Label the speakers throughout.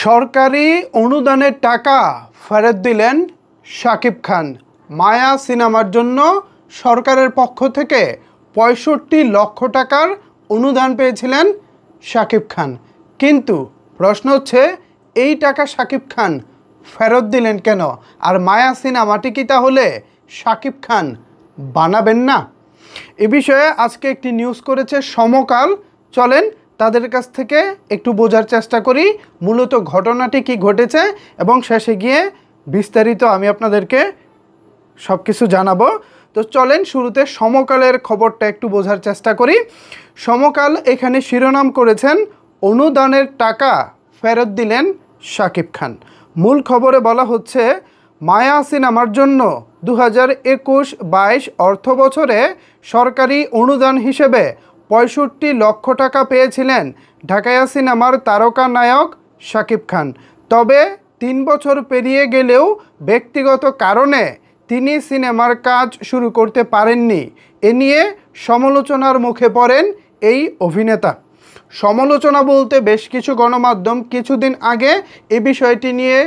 Speaker 1: সরকারি অনুদানের টাকা ফেরত দিলেন শাকিব খান। মায়া সিনেমার জন্য সরকারের পক্ষ থেকে ৬৫ লক্ষ টাকার অনুদান পেয়েছিলেন শাকিব খান। কিন্তু প্রশ্ন হচ্ছে, এই টাকা শাকিব খান ফেরত দিলেন কেন? আর মায়া সিনেমাটি কি তাহলে শাকিব খান বানাবেন না? এ বিষয়ে আজকে একটি নিউজ করেছে সমকাল। চলেন তাদের কাছ থেকে একটু বোঝার চেষ্টা করি মূলত ঘটনাটি কি ঘটেছে, এবং শেষে গিয়ে বিস্তারিত আমি আপনাদেরকে সব কিছু জানাবো। তো চলেন শুরুতে সমকালের খবরটা একটু বোঝার চেষ্টা করি। সমকাল এখানে শিরোনাম করেছেন, অনুদানের টাকা ফেরত দিলেন শাকিব খান। মূল খবরে বলা হচ্ছে, মায়া সিনেমার জন্য 2021-22 অর্থ বছরে সরকারি অনুদান হিসেবে ৬৫ লক্ষ টাকা পেয়েছিলেন ঢাকাইয়া সিনেমার তারকা নায়ক শাকিব খান। তবে ৩ বছর পেরিয়ে গেলেও ব্যক্তিগত কারণে তিনি সিনেমার কাজ শুরু করতে পারেননি। এ নিয়ে সমালোচনার মুখে পড়েন এই অভিনেতা। সমালোচনা বলতে বেশ কিছু গণমাধ্যম কিছুদিন আগে এই বিষয়টি নিয়ে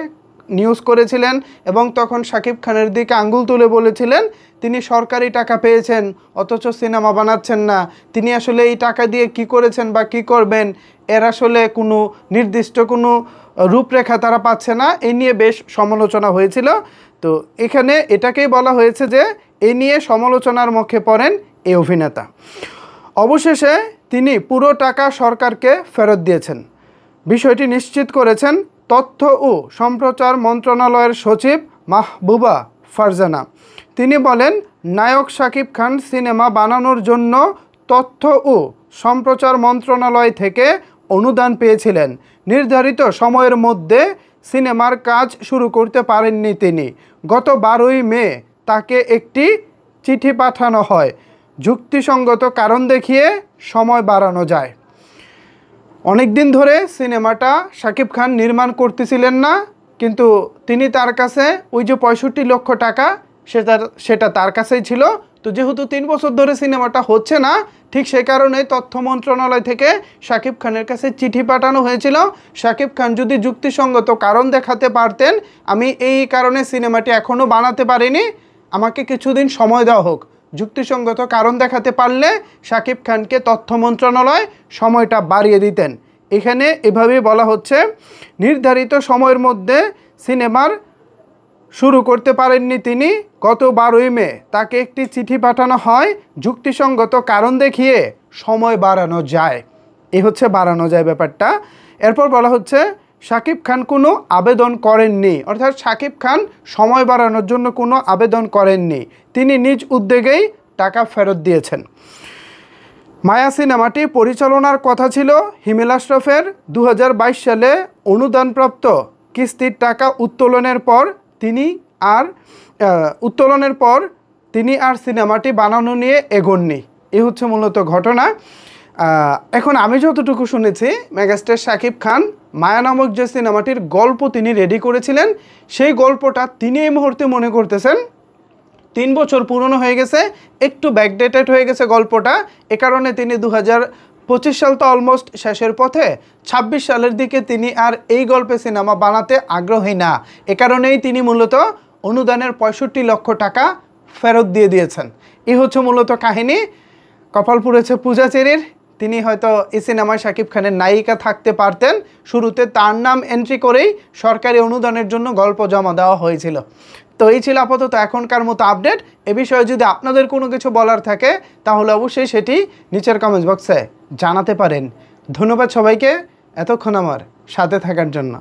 Speaker 1: নিউজ করেছিলেন এবং তখন শাকিব খানের দিকে আঙ্গুল তুলে বলেছিলেন তিনি সরকারি টাকা পেয়েছেন অথচ সিনেমা বানাচ্ছেন না, তিনি আসলে এই টাকা দিয়ে কি করেছেন বা কি করবেন এর আসলে কোনো নির্দিষ্ট কোনো রূপরেখা তারা পাচ্ছে না। এই নিয়ে বেশ সমালোচনা হয়েছিল। তো এখানে এটাকেই বলা হয়েছে যে এই নিয়ে সমালোচনার মুখে পড়েন এই অভিনেতা। অবশেষে তিনি পুরো টাকা সরকারকে ফেরত দিয়েছেন। বিষয়টি নিশ্চিত করেছেন তথ্য ও সম্প্রচার মন্ত্রণালয়ের সচিব মাহবুবা ফারজানা। তিনি বলেন, নায়ক শাকিব খান সিনেমা বানানোর জন্য তথ্য ও সম্প্রচার মন্ত্রণালয় থেকে অনুদান পেয়েছিলেন। নির্ধারিত সময়ের মধ্যে সিনেমার কাজ শুরু করতে পারেননি তিনি। গত 12ই মে তাকে একটি চিঠি পাঠানো হয়, যুক্তিসঙ্গত কারণ দেখিয়ে সময় বাড়ানো যায়। অনেক দিন ধরে সিনেমাটা শাকিব খান নির্মাণ করতেছিলেন না, কিন্তু তিনি তার কাছে ওই যে ৬৫ লক্ষ টাকা সেটা তার কাছেই ছিল। তো যেহেতু 3 বছর ধরে সিনেমাটা হচ্ছে না, ঠিক সেই কারণে তথ্য মন্ত্রণালয় থেকে শাকিব খানের কাছে চিঠি পাঠানো হয়েছিল। শাকিব খান যদি যুক্তিসঙ্গত কারণ দেখাতে পারতেন, আমি এই কারণে সিনেমাটি এখনও বানাতে পারিনি, আমাকে কিছুদিন সময় দেওয়া হোক, যুক্তিসঙ্গত কারণ দেখাতে পারলে শাকিব খানকে তথ্য মন্ত্রণালয় সময়টা বাড়িয়ে দিতেন। এখানে এভাবেই বলা হচ্ছে, নির্ধারিত সময়ের মধ্যে সিনেমার শুরু করতে পারেননি তিনি। গত 12ই মে তাকে একটি চিঠি পাঠানো হয়, যুক্তিসঙ্গত কারণ দেখিয়ে সময় বাড়ানো যায়। এই হচ্ছে বাড়ানো যায় ব্যাপারটা। এরপর বলা হচ্ছে, শাকিব খান কোনো আবেদন করেননি, অর্থাৎ শাকিব খান সময় বাড়ানোর জন্য কোনো আবেদন করেননি, তিনি নিজ উদ্যোগেই টাকা ফেরত দিয়েছেন। মায়া সিনেমাটি পরিচালনার কথা ছিল হিমেল আশরাফের। 2022 সালে অনুদানপ্রাপ্ত কিস্তির টাকা উত্তোলনের পর তিনি আর সিনেমাটি বানানো নিয়ে এগোননি। এই হচ্ছে মূলত ঘটনা। এখন আমি যতটুকু শুনেছি, মেগাস্টার শাকিব খান মায়া নামক যে সিনেমাটির গল্প তিনি রেডি করেছিলেন, সেই গল্পটা তিনি এই মুহূর্তে মনে করতেছেন 3 বছর পুরনো হয়ে গেছে, একটু ব্যাকডেটেড হয়ে গেছে গল্পটা। এ কারণে তিনি 2025 সাল তো অলমোস্ট শেষের পথে, 26 সালের দিকে তিনি আর এই গল্পে সিনেমা বানাতে আগ্রহী না। এ কারণেই তিনি মূলত অনুদানের 65 লক্ষ টাকা ফেরত দিয়ে দিয়েছেন। এই হচ্ছে মূলত কাহিনী। কপাল পুড়েছে পূজা চেরির, তিনি হয়তো এই সিনেমায় শাকিব খানের নায়িকা থাকতে পারতেন। শুরুতে তার নাম এন্ট্রি করেই সরকারি অনুদানের জন্য গল্প জমা দেওয়া হয়েছিল। তো এই ছিল আপাতত এখনকার মতো আপডেট। এ বিষয়ে যদি আপনাদের কোনো কিছু বলার থাকে তাহলে অবশ্যই সেটি নিচের কমেন্ট বক্সে জানাতে পারেন। ধন্যবাদ সবাইকে এতক্ষণ আমার সাথে থাকার জন্য।